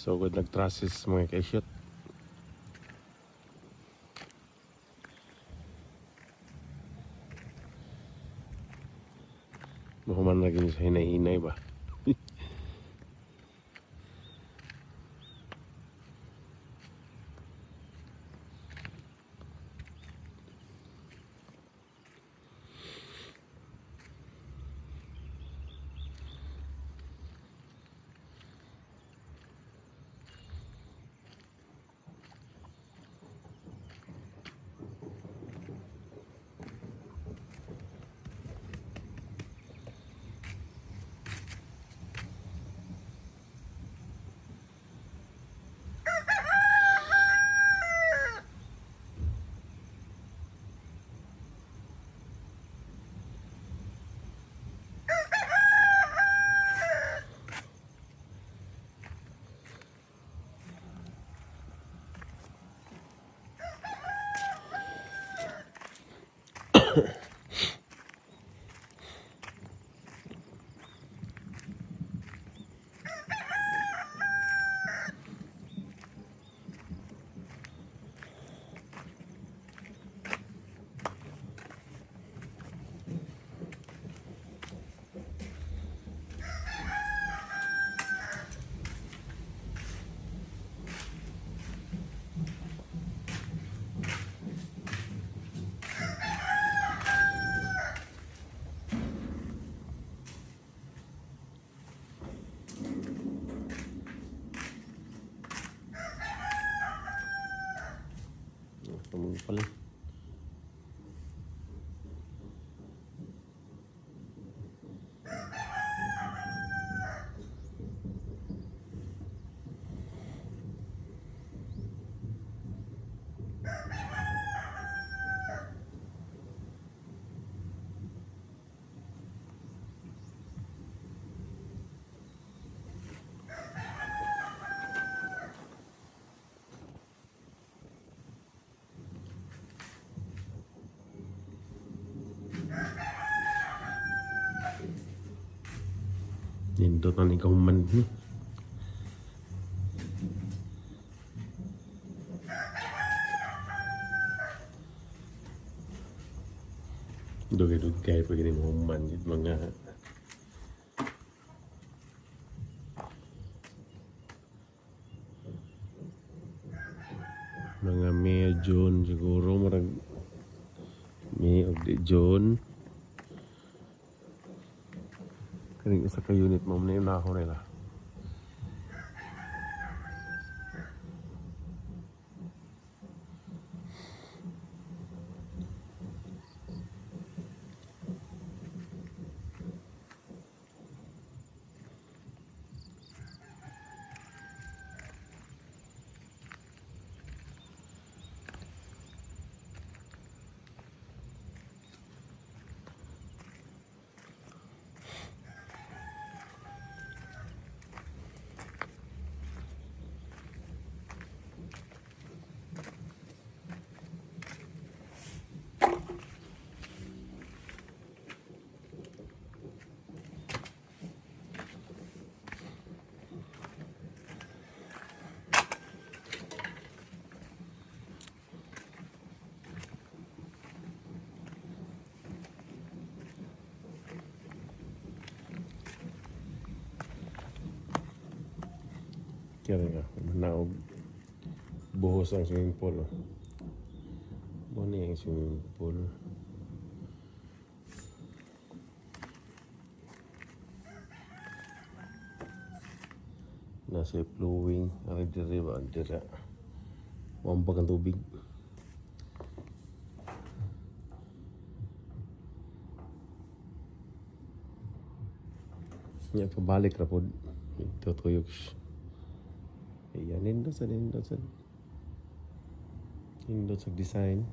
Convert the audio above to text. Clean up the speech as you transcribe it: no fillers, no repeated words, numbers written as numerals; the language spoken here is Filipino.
So good nag-traces mga kaisyo't. Mahuman lagi sa hinay-hinay ba? Kamu pala. Nindot na ni kahuman. Dugay-dugay pag ini mahuman yun mga May June siguro marag May of the June kaning isa ka unit mo na yung nako nila. Kaya nga, naog buhos ang swimming pool. Ano yung swimming pool? Nasa flowing, ari diri ba? Dira. Mampag ang tubig. Nya pabalik ra pod. Ito tuyok. Ayan, nindot sa design.